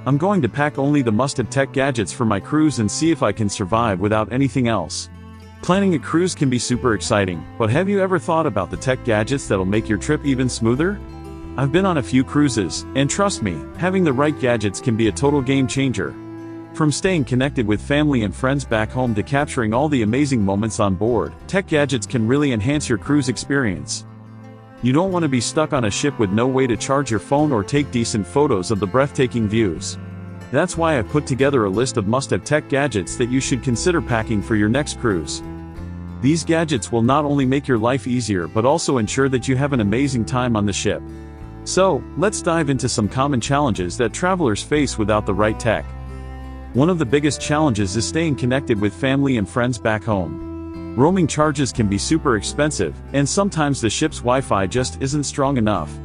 I'm going to pack only the must-have tech gadgets for my cruise and see if I can survive without anything else. Planning a cruise can be super exciting, but have you ever thought about the tech gadgets that'll make your trip even smoother? I've been on a few cruises, and trust me, having the right gadgets can be a total game changer. From staying connected with family and friends back home to capturing all the amazing moments on board, tech gadgets can really enhance your cruise experience. You don't want to be stuck on a ship with no way to charge your phone or take decent photos of the breathtaking views. That's why I've put together a list of must-have tech gadgets that you should consider packing for your next cruise. These gadgets will not only make your life easier but also ensure that you have an amazing time on the ship. So, let's dive into some common challenges that travelers face without the right tech. One of the biggest challenges is staying connected with family and friends back home. Roaming charges can be super expensive, and sometimes the ship's Wi-Fi just isn't strong enough.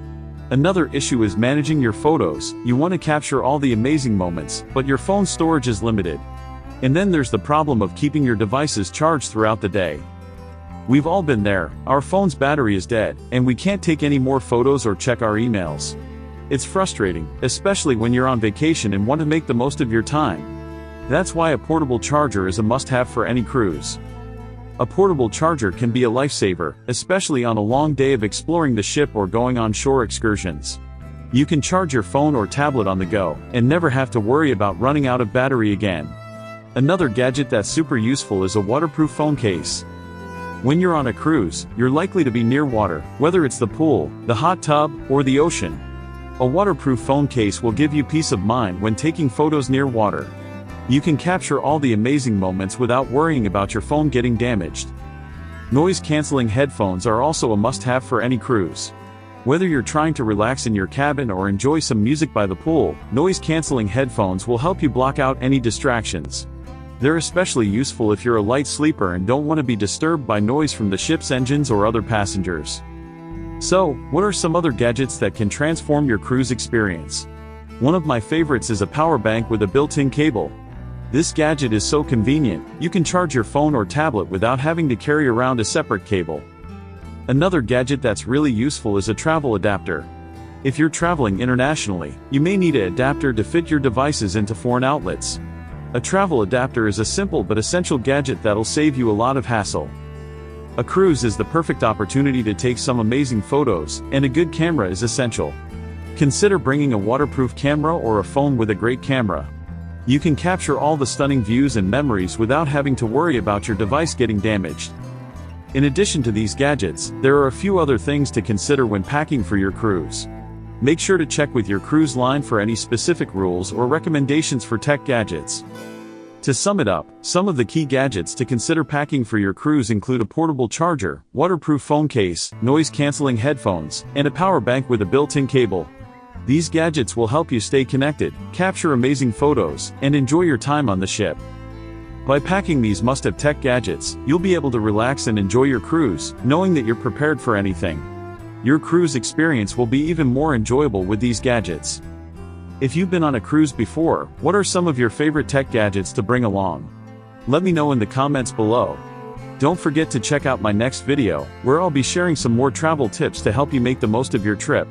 Another issue is managing your photos. You want to capture all the amazing moments, but your phone storage is limited. And then there's the problem of keeping your devices charged throughout the day. We've all been there, our phone's battery is dead, and we can't take any more photos or check our emails. It's frustrating, especially when you're on vacation and want to make the most of your time. That's why a portable charger is a must-have for any cruise. A portable charger can be a lifesaver, especially on a long day of exploring the ship or going on shore excursions. You can charge your phone or tablet on the go, and never have to worry about running out of battery again. Another gadget that's super useful is a waterproof phone case. When you're on a cruise, you're likely to be near water, whether it's the pool, the hot tub, or the ocean. A waterproof phone case will give you peace of mind when taking photos near water. You can capture all the amazing moments without worrying about your phone getting damaged. Noise-canceling headphones are also a must-have for any cruise. Whether you're trying to relax in your cabin or enjoy some music by the pool, noise-canceling headphones will help you block out any distractions. They're especially useful if you're a light sleeper and don't want to be disturbed by noise from the ship's engines or other passengers. So, what are some other gadgets that can transform your cruise experience? One of my favorites is a power bank with a built-in cable. This gadget is so convenient, you can charge your phone or tablet without having to carry around a separate cable. Another gadget that's really useful is a travel adapter. If you're traveling internationally, you may need an adapter to fit your devices into foreign outlets. A travel adapter is a simple but essential gadget that'll save you a lot of hassle. A cruise is the perfect opportunity to take some amazing photos, and a good camera is essential. Consider bringing a waterproof camera or a phone with a great camera. You can capture all the stunning views and memories without having to worry about your device getting damaged. In addition to these gadgets, there are a few other things to consider when packing for your cruise. Make sure to check with your cruise line for any specific rules or recommendations for tech gadgets. To sum it up, some of the key gadgets to consider packing for your cruise include a portable charger, waterproof phone case, noise-canceling headphones, and a power bank with a built-in cable. These gadgets will help you stay connected, capture amazing photos, and enjoy your time on the ship. By packing these must-have tech gadgets, you'll be able to relax and enjoy your cruise, knowing that you're prepared for anything. Your cruise experience will be even more enjoyable with these gadgets. If you've been on a cruise before, what are some of your favorite tech gadgets to bring along? Let me know in the comments below. Don't forget to check out my next video, where I'll be sharing some more travel tips to help you make the most of your trip.